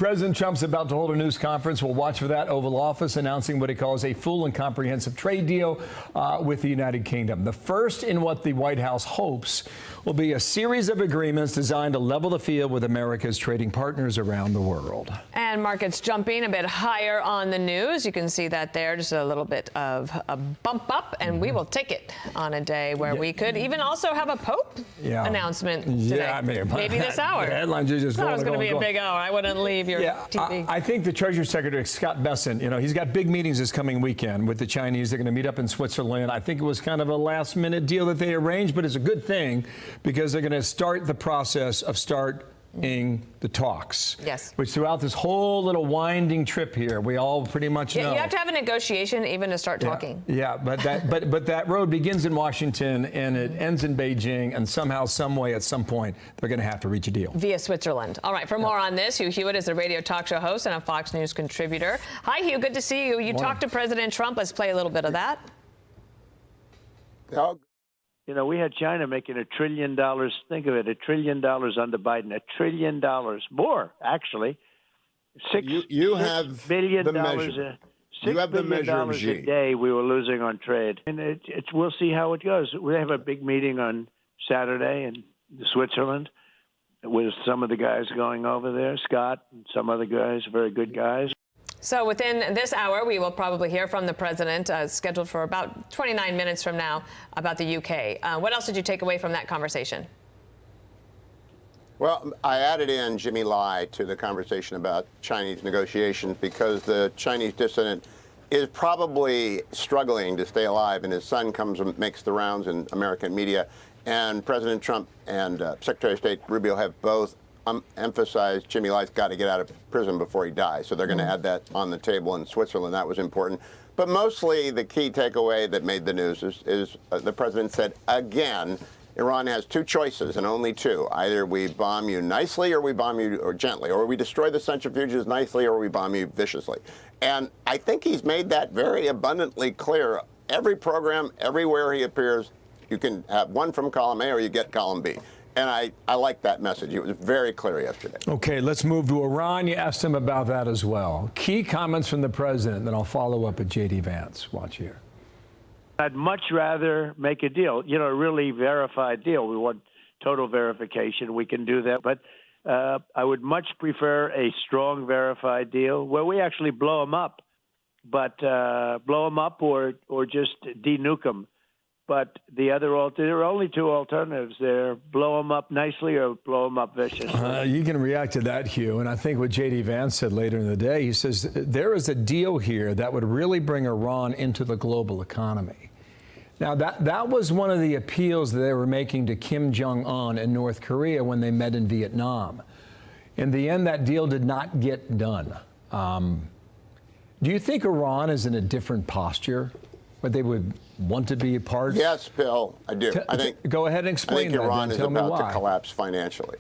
President Trump's about to hold a news conference. We'll watch for that. Oval Office announcing what he calls a full and comprehensive trade deal with the United Kingdom. The first in what the White House hopes will be a series of agreements designed to level the field with America's trading partners around the world. And markets jumping a bit higher on the news. You can see that there, just a little bit of a bump up, and we will take it on a day where we could even also have a Pope announcement today. Yeah, I mean, maybe this hour. The headlines are just going. It was going to be a big hour. I wouldn't leave your TV. I think the Treasury Secretary, Scott Bessent, he's got big meetings this coming weekend with the Chinese. They're going to meet up in Switzerland. I think it was kind of a last-minute deal that they arranged, but it's a good thing because they're going to start the process of starting the talks. Yes. Which throughout this whole little winding trip here, we all pretty much know. You have to have a negotiation even to start talking. Yeah, but that road begins in Washington and it ends in Beijing, and somehow, some way, at some point, they're going to have to reach a deal. Via Switzerland. All right, for more on this, Hugh Hewitt is a radio talk show host and a Fox News contributor. Hi, Hugh, good to see you. You talked to President Trump. Let's play a little bit of that. We had China making $1 trillion. Think of it, $1 trillion under Biden. $1 trillion more, actually. You have billion the dollars. measure. $6 You have the billion measure of Xi. a day we were losing on trade, and we'll see how it goes. We have a big meeting on Saturday in Switzerland with some of the guys going over there, Scott and some other guys, very good guys. So within this hour, we will probably hear from the president, scheduled for about 29 minutes from now, about the UK. What else did you take away from that conversation? Well, I added in Jimmy Lai to the conversation about Chinese negotiations because the Chinese dissident is probably struggling to stay alive, and his son comes and makes the rounds in American media. And President Trump and Secretary of State Rubio have both emphasized Jimmy Lai's got to get out of prison before he dies. So they're going to add that on the table in Switzerland. That was important. But mostly the key takeaway that made the news is the president said, again, Iran has two choices and only two. Either we bomb you nicely or we bomb you gently, or we destroy the centrifuges nicely or we bomb you viciously. And I think he's made that very abundantly clear. Every program, everywhere he appears, you can have one from column A or you get column B. And I like that message. It was very clear yesterday. Okay, let's move to Iran. You asked him about that as well. Key comments from the president, then I'll follow up with J.D. Vance. Watch here. I'd much rather make a deal, a really verified deal. We want total verification. We can do that. But I would much prefer a strong verified deal where we actually blow them up, but blow them up or just de-nuke them. But there are only two alternatives there: blow them up nicely or blow them up viciously. You can react to that, Hugh. And I think what J.D. Vance said later in the day, he says there is a deal here that would really bring Iran into the global economy. Now, that was one of the appeals that they were making to Kim Jong-un in North Korea when they met in Vietnam. In the end, that deal did not get done. Do you think Iran is in a different posture, but they would want to be a part? Yes, Bill, I do. Go ahead and explain I think that. Iran is about to collapse financially.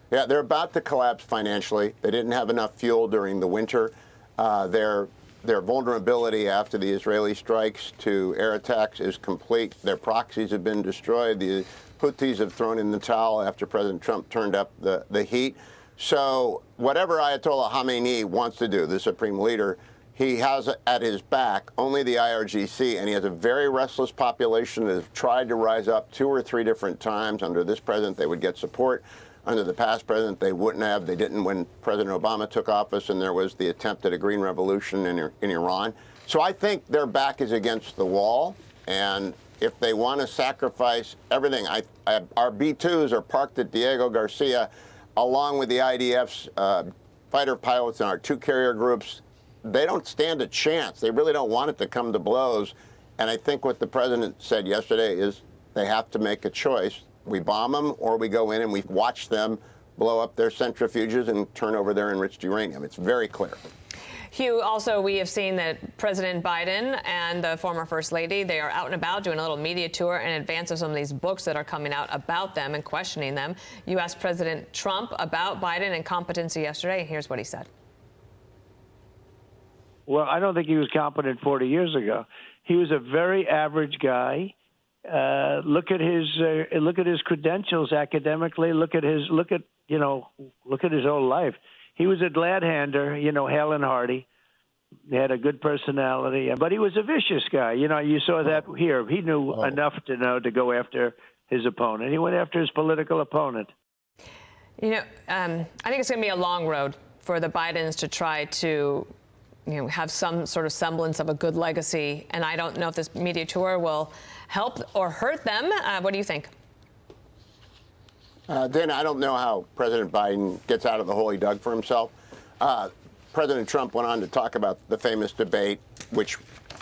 Yeah, they're about to collapse financially. They didn't have enough fuel during the winter. Their vulnerability after the Israeli strikes to air attacks is complete. Their proxies have been destroyed. The Houthis have thrown in the towel after President Trump turned up the heat. So whatever Ayatollah Khamenei wants to do, the supreme leader, he has at his back only the IRGC, and he has a very restless population that has tried to rise up 2 or 3 different times. Under this president, they would get support. Under the past president, they wouldn't have. They didn't when President Obama took office, and there was the attempt at a green revolution in Iran. So I think their back is against the wall, and if they want to sacrifice everything, our B-2s are parked at Diego Garcia, along with the IDF's fighter pilots and our 2 carrier groups. They don't stand a chance. They really don't want it to come to blows. And I think what the president said yesterday is they have to make a choice. We bomb them or we go in and we watch them blow up their centrifuges and turn over their enriched uranium. It's very clear. Hugh, also, we have seen that President Biden and the former First Lady, they are out and about doing a little media tour in advance of some of these books that are coming out about them and questioning them. You asked President Trump about Biden and competency yesterday. Here's what he said. Well, I don't think he was competent 40 years ago. He was a very average guy. Look at his credentials academically. Look at his whole life. he was a glad hander, hale and hearty. He had a good personality, but he was a vicious guy. You saw that here. He knew enough to know to go after his opponent. He went after his political opponent. I think it's going to be a long road for the Bidens to try to, have some sort of semblance of a good legacy. And I don't know if this media tour will help or hurt them. What do you think? Dana, I don't know how President Biden gets out of the hole he dug for himself. President Trump went on to talk about the famous debate, which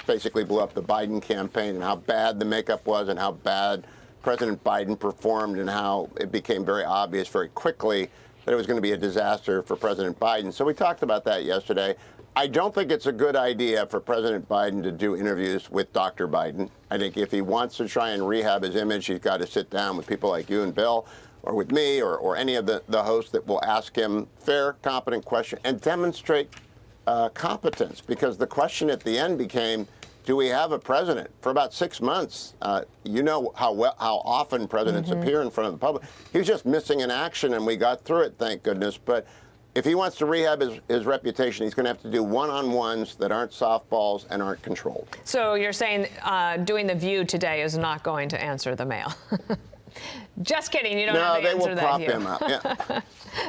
basically blew up the Biden campaign, and how bad the makeup was and how bad President Biden performed, and how it became very obvious very quickly that it was going to be a disaster for President Biden. So we talked about that yesterday. I don't think it's a good idea for President Biden to do interviews with Dr. Biden. I think if he wants to try and rehab his image, he's got to sit down with people like you and Bill, or with me, or any of the hosts that will ask him fair, competent questions and demonstrate competence. Because the question at the end became, do we have a president? For about 6 months, you know how often presidents appear in front of the public. He was just missing in action, and we got through it, thank goodness. But if he wants to rehab his reputation, he's going to have to do one-on-ones that aren't softballs and aren't controlled. So you're saying doing The View today is not going to answer the mail? Just kidding. You don't have to answer that. No, they will prop him up. Yeah.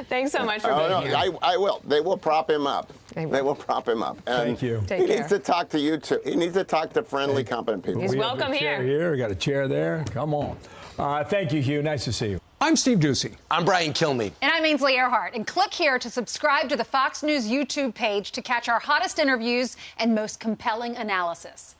Thanks so much for being here. I will. They will prop him up. They will prop him up. And thank you. Take care. He needs to talk to you, too. He needs to talk to friendly, competent people. He's welcome here. We got a chair there. Come on. Thank you, Hugh. Nice to see you. I'm Steve Ducey. I'm Brian Kilmeade. And I'm Ainsley Earhart. And click here to subscribe to the Fox News YouTube page to catch our hottest interviews and most compelling analysis.